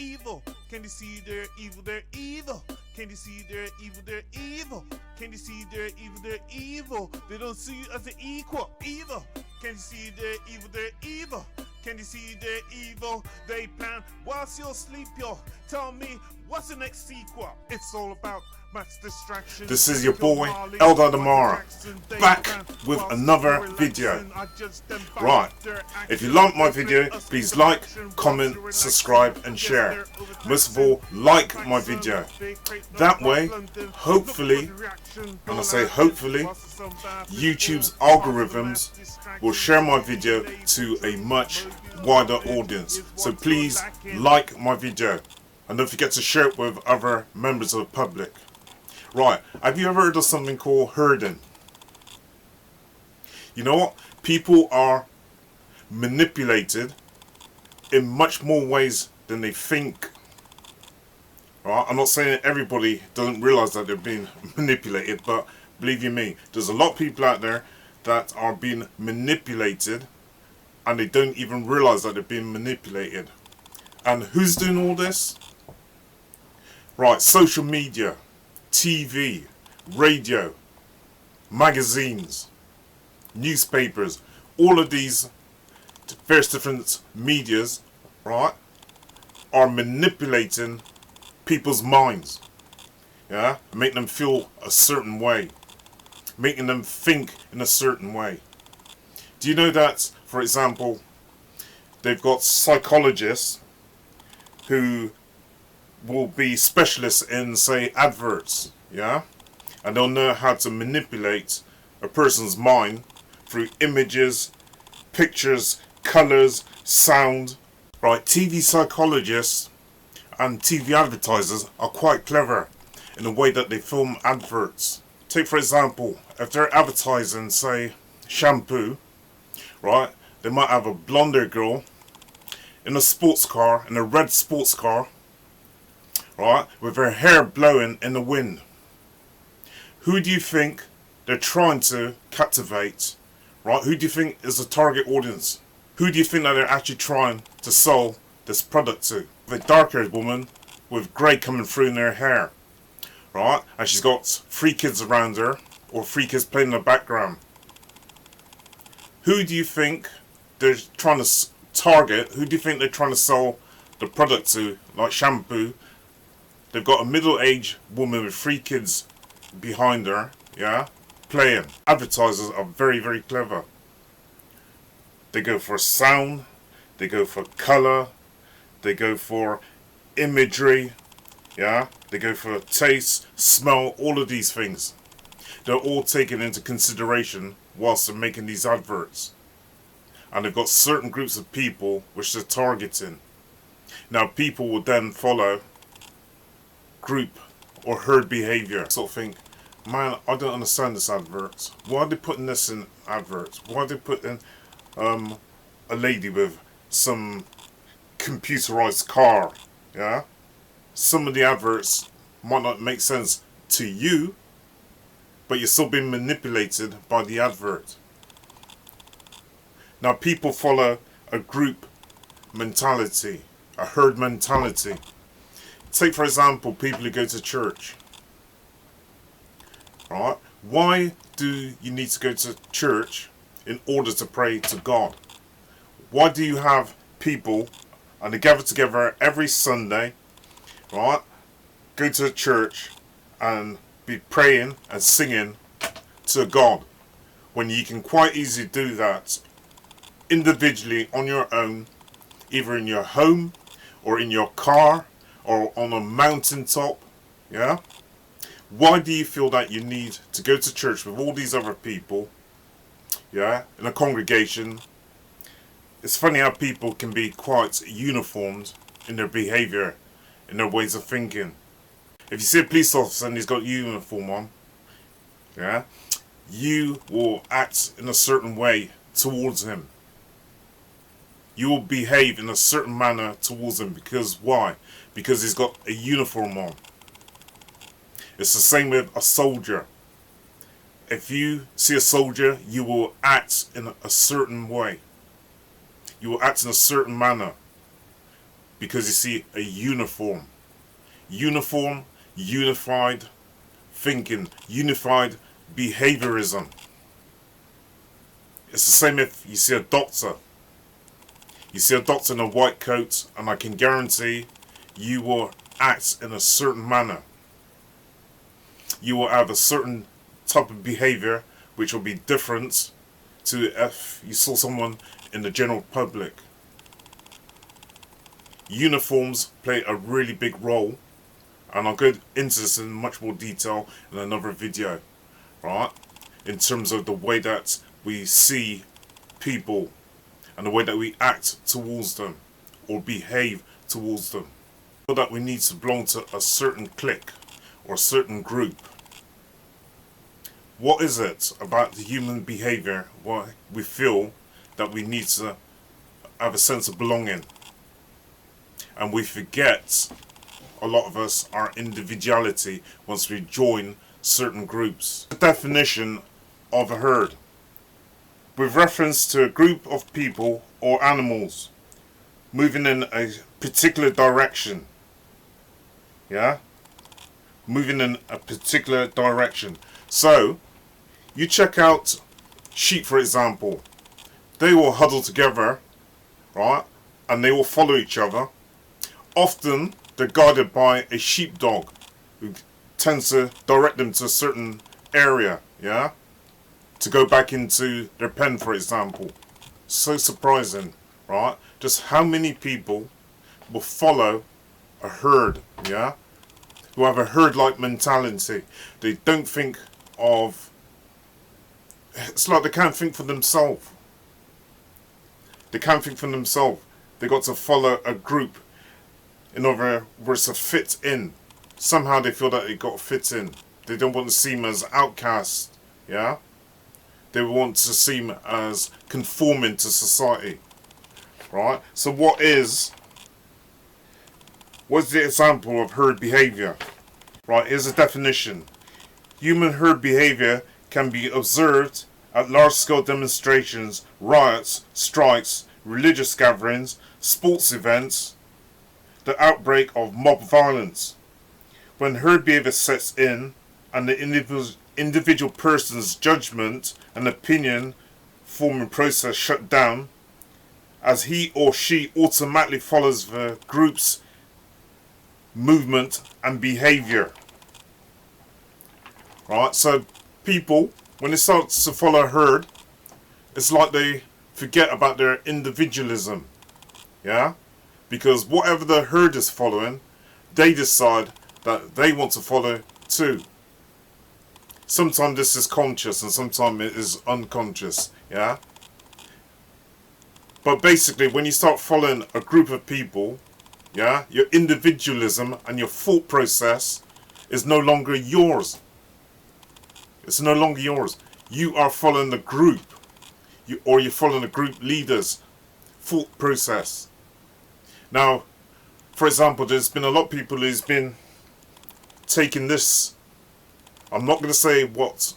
evil? Can you see they're evil? They're evil. Can you see they're evil? They're evil. Can you see they're evil? They're evil. They don't see you as an equal. Evil. Can you see they're evil? They're evil. Can you see they're evil? They plan whilst you're asleep, yo. Tell me, what's the next sequel? It's all about mass distraction. This is your boy, Eldad Amara, back with another video. Right, if you like my video, please like, comment, subscribe and share. Most of all, like my video. That way, hopefully, and I say hopefully, YouTube's algorithms will share my video to a much wider audience. So please like my video and don't forget to share it with other members of the public. Right, have you ever heard of something called herding? You know what? People are manipulated in much more ways than they think. Right? I'm not saying everybody doesn't realise that they're being manipulated, but believe you me, there's a lot of people out there that are being manipulated and they don't even realise that they're being manipulated. And who's doing all this? Right, social media, TV, radio, magazines, newspapers, all of these various different medias, right, are manipulating people's minds, yeah, making them feel a certain way, making them think in a certain way. Do you know that, for example, they've got psychologists who will be specialists in, say, adverts, yeah, and they'll know how to manipulate a person's mind through images, pictures, colours, sound. Right, TV psychologists and TV advertisers are quite clever in the way that they film adverts. Take for example, if they're advertising, say, shampoo, right, they might have a blonder girl in a sports car, in a red sports car, right, with her hair blowing in the wind. Who do you think they're trying to captivate? Right? Who do you think is the target audience? Who do you think that they're actually trying to sell this product to? The dark-haired woman with grey coming through in her hair, right? And she's got 3 kids around her, or 3 kids playing in the background. Who do you think they're trying to target? Who do you think they're trying to sell the product to? Like shampoo. They've got a middle-aged woman with 3 kids behind her, yeah, playing. Advertisers are very, very clever. They go for sound, they go for colour, they go for imagery, yeah, they go for taste, smell, all of these things. They're all taken into consideration whilst they're making these adverts. And they've got certain groups of people which they're targeting. Now people will then follow group or herd behaviour. Sort of think, man, I don't understand this adverts. Why are they putting this in adverts? Why are they putting a lady with some computerized car? Yeah, some of the adverts might not make sense to you, but you're still being manipulated by the advert. Now people follow a group mentality, a herd mentality. Take for example people who go to church. Right? Why do you need to go to church in order to pray to God? Why do you have people and they gather together every Sunday, right? Go to church and be praying and singing to God, when you can quite easily do that individually on your own, either in your home or in your car or on a mountaintop, yeah? Why do you feel that you need to go to church with all these other people, yeah, in a congregation? It's funny how people can be quite uniformed in their behaviour, in their ways of thinking. If you see a police officer and he's got a uniform on, yeah, you will act in a certain way towards him. You will behave in a certain manner towards him. Because why? Because he's got a uniform on. It's the same with a soldier. If you see a soldier, you will act in a certain way. You will act in a certain manner. because you see a uniform, unified thinking, unified behaviorism. It's the same if you see a doctor. You see a doctor in a white coat, and I can guarantee you will act in a certain manner. You will have a certain type of behavior which will be different to if you saw someone in the general public. Uniforms play a really big role, and I'll go into this in much more detail in another video, right? In terms of the way that we see people and the way that we act towards them or behave towards them. So that we need to belong to a certain clique or a certain group. What is it about the human behavior why we feel that we need to have a sense of belonging? And we forget, a lot of us, our individuality once we join certain groups. The definition of a herd, with reference to a group of people or animals moving in a particular direction. Yeah? Moving in a particular direction. So, you check out sheep, for example. They will huddle together, right? And they will follow each other. Often, they're guided by a sheepdog who tends to direct them to a certain area, yeah? To go back into their pen, for example. So surprising, right? Just how many people will follow a herd, yeah? Who have a herd-like mentality. They don't think of... It's like they can't think for themselves. They can't think for themselves. They got to follow a group in order to fit in. Somehow they feel that they got to fit in. They don't want to seem as outcast, yeah? They want to seem as conforming to society, right? So what's the example of herd behavior? Right, here's a definition. Human herd behavior can be observed at large-scale demonstrations, riots, strikes, religious gatherings, sports events, the outbreak of mob violence. When herd behavior sets in and the individual person's judgment and opinion forming process shut down, as he or she automatically follows the group's movement and behavior. Right, so people, when they start to follow a herd, it's like they forget about their individualism. Yeah? Because whatever the herd is following, they decide that they want to follow too. Sometimes this is conscious and sometimes it is unconscious. Yeah? But basically, when you start following a group of people, yeah, your individualism and your thought process is no longer yours. It's no longer yours. You are following the group. You're following the group leader's thought process. Now, for example, there's been a lot of people who's been taking this. I'm not going to say what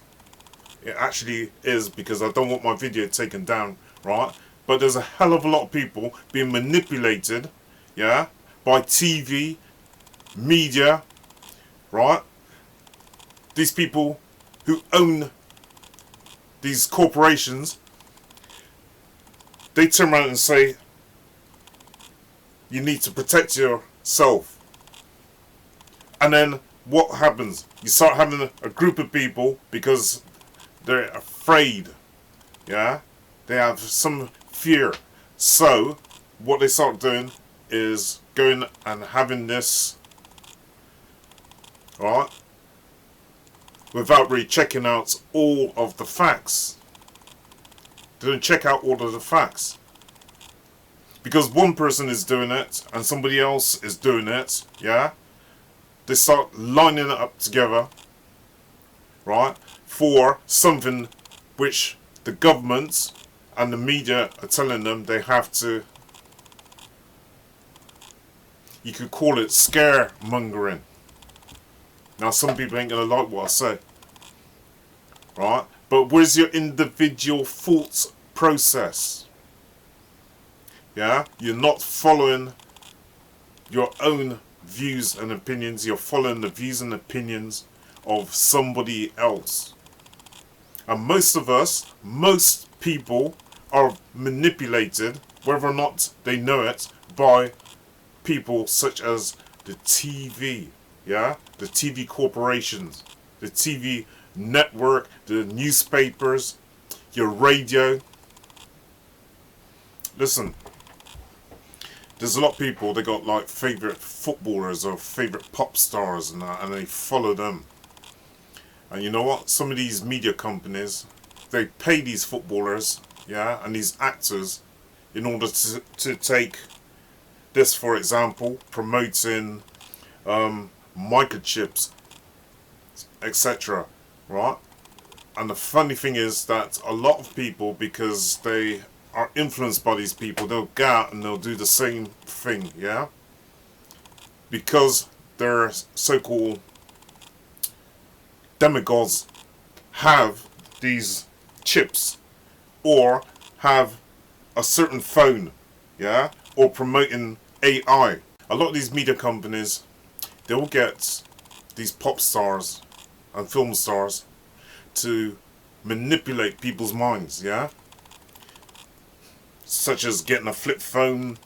it actually is because I don't want my video taken down, right? But there's a hell of a lot of people being manipulated, yeah, by TV, media, right? These people who own these corporations, they turn around and say, you need to protect yourself. And then what happens? You start having a group of people because they're afraid, yeah? They have some fear. So, what they start doing is going and having this, right, without really checking out all of the facts. They don't check out all of the facts. Because one person is doing it and somebody else is doing it, yeah? They start lining it up together, right, for something which the government and the media are telling them they have to, you could call it scaremongering. Now some people ain't going to like what I say, right, but where's your individual thought process? Yeah, you're not following your own views and opinions. You're following the views and opinions of somebody else. And most of us, most people are manipulated, whether or not they know it, by people such as the TV, yeah? The TV corporations, the TV network, the newspapers, your radio. Listen, there's a lot of people, they got like favourite footballers or favourite pop stars and that, and they follow them. And you know what? Some of these media companies, they pay these footballers, yeah, and these actors in order to take this, for example, promoting microchips, etc. Right? And the funny thing is that a lot of people, because they are influenced by these people, they'll go out and they'll do the same thing, yeah? Because their so-called demagogues have these chips or have a certain phone, yeah? Or promoting AI. A lot of these media companies, they will get these pop stars and film stars to manipulate people's minds, yeah? Such as getting a flip phone,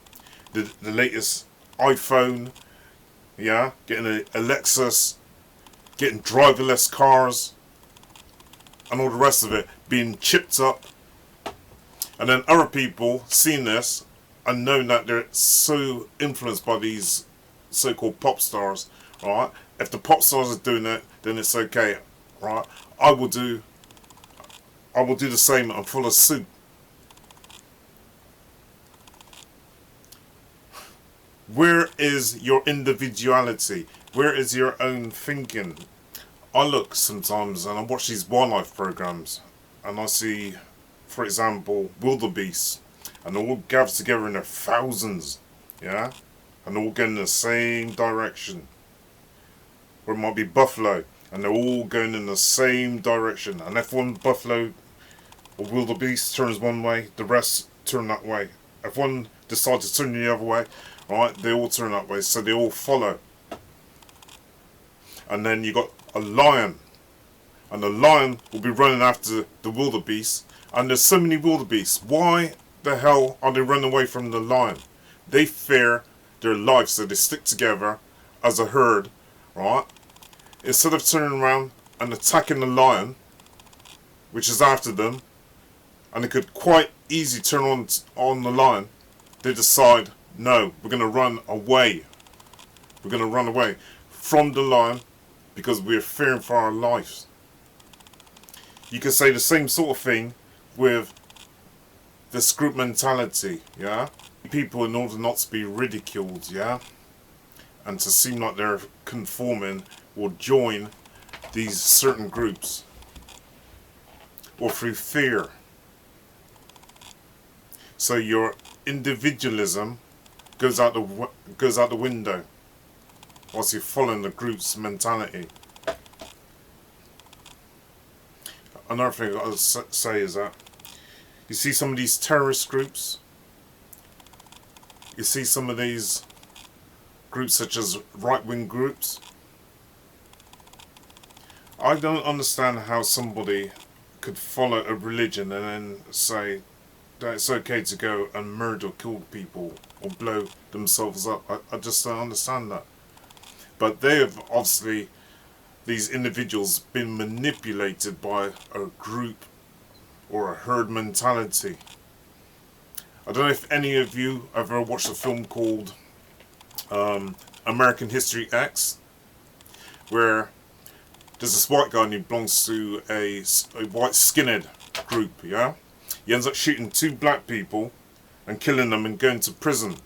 the latest iPhone, yeah? Getting a Lexus, getting driverless cars, and all the rest of it being chipped up. And then other people seeing this and knowing that they're so influenced by these so-called pop stars, right? If the pop stars are doing it, then it's okay, right? I will do the same and follow suit. Where is your individuality? Where is your own thinking? I look sometimes and I watch these wildlife programs and I see, for example, wildebeest, and they all gather together in their thousands, yeah? And they're all going in the same direction. Or it might be buffalo, and they're all going in the same direction. And if one buffalo or wildebeest turns one way, the rest turn that way. If one decides to turn the other way, right, they all turn that way, so they all follow. And then you got a lion, and the lion will be running after the wildebeest, and there's so many wildebeests. Why the hell are they running away from the lion? They fear their life, so they stick together as a herd, right? Instead of turning around and attacking the lion, which is after them, and they could quite easily turn on the lion, they decide, no, we're going to run away. We're going to run away from the lion because we're fearing for our lives. You can say the same sort of thing with this group mentality, yeah? People, in order not to be ridiculed, yeah? And to seem like they're conforming, will join these certain groups. Or through fear. So your individualism goes out the window whilst you're following the group's mentality. Another thing I'll say is that you see some of these terrorist groups, you see some of these groups such as right-wing groups. I don't understand how somebody could follow a religion and then say that it's okay to go and murder, kill people or blow themselves up. I just don't understand that. But they have obviously, these individuals, been manipulated by a group or a herd mentality. I don't know if any of you ever watched a film called American History X, where there's this white guy and he belongs to a white skinhead group, yeah? He ends up shooting 2 black people and killing them and going to prison.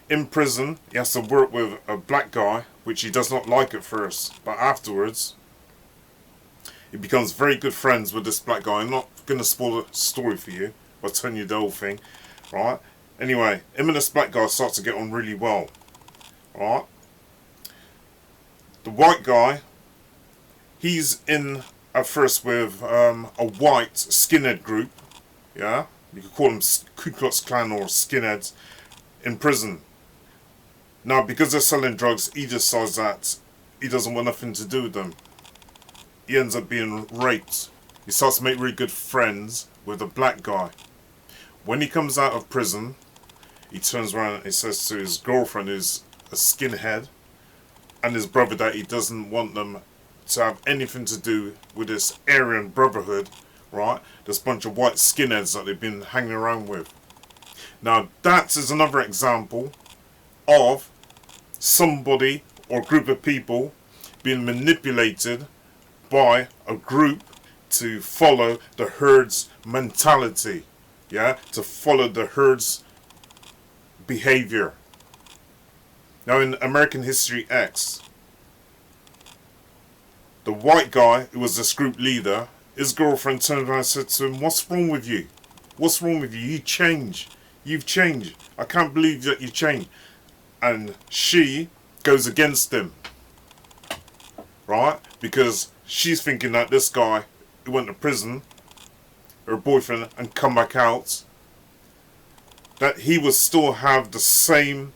In prison, he has to work with a black guy, which he does not like at first, but afterwards, he becomes very good friends with this black guy. I'm not going to spoil the story for you by telling you the whole thing, right? Anyway, him and this black guy start to get on really well, right? The white guy, he's in at first with a white skinhead group, yeah? You could call them Ku Klux Klan or skinheads in prison. Now, because they're selling drugs, he decides that he doesn't want nothing to do with them. He ends up being raped. He starts to make really good friends with a black guy. When he comes out of prison, he turns around and he says to his girlfriend, who's a skinhead, and his brother, that he doesn't want them to have anything to do with this Aryan Brotherhood, right? This bunch of white skinheads that they've been hanging around with. Now, that is another example of somebody or group of people being manipulated by a group to follow the herd's mentality, yeah, to follow the herd's behavior. Now, in American History X, the white guy who was this group leader, his girlfriend turned around and said to him, "What's wrong with you? What's wrong with you? You changed. You've changed. I can't believe that you changed." And she goes against him, right? Because she's thinking that this guy who went to prison, her boyfriend, and come back out, that he will still have the same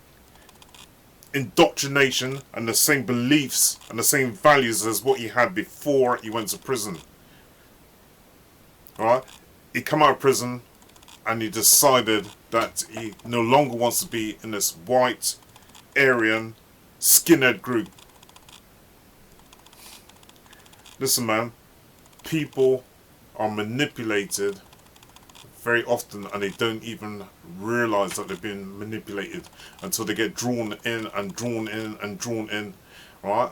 indoctrination and the same beliefs and the same values as what he had before he went to prison. Alright? He come out of prison and he decided that he no longer wants to be in this white Aryan skinhead group. Listen, man, people are manipulated very often and they don't even realize that they're being manipulated until they get drawn in and drawn in and drawn in, right?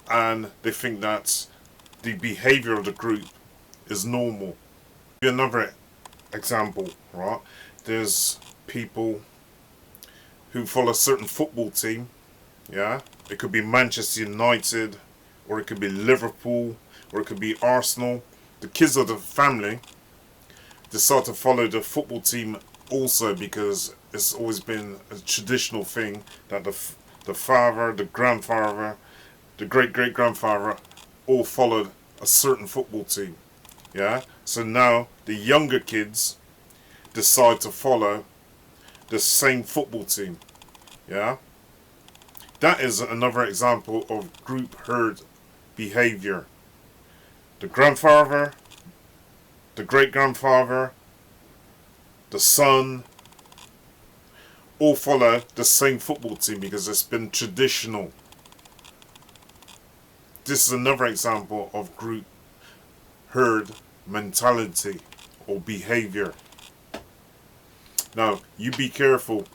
And they think that the behavior of the group is normal. Another example, right? There's people who follow a certain football team, yeah? It could be Manchester United, or it could be Liverpool, or it could be Arsenal. The kids of the family decide to follow the football team also because it's always been a traditional thing that the father, the grandfather, the great-great-grandfather all followed a certain football team. Yeah? So now the younger kids decide to follow the same football team. Yeah? That is another example of group herd behavior. The grandfather, the great-grandfather, the son, all follow the same football team because it's been traditional. This is another example of group herd mentality or behavior. Now, you be careful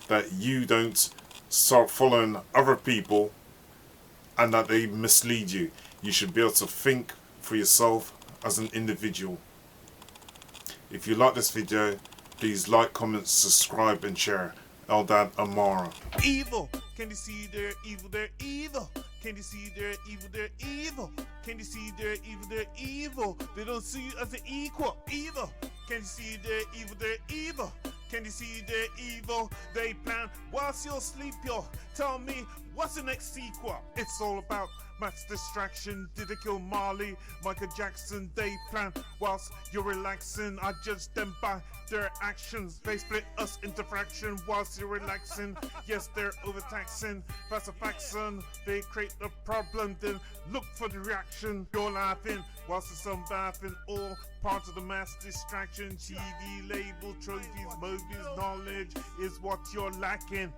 that you don't start following other people and that they mislead you. You should be able to think for yourself as an individual. If you like this video, please like, comment, subscribe and share. Eldad Amara. Evil. Can you see they're evil? They're evil. Can you see they're evil? They're evil. Can you see they're evil? They're evil. They don't see you as an equal. Evil. Can you see they're evil? They're evil. Can you see they're evil? They plan whilst you're asleep, yo. Tell me, what's the next sequel? It's all about mass distraction. Did they kill Marley? Michael Jackson? They plan whilst you're relaxing. I judge them by their actions. They split us into fractions whilst you're relaxing. Yes, they're overtaxing. That's a fact, son. They create the problem, then look for the reaction. You're laughing whilst there's some laughing. All part of the mass distraction. TV, label, trophies, movies, knowledge is what you're lacking.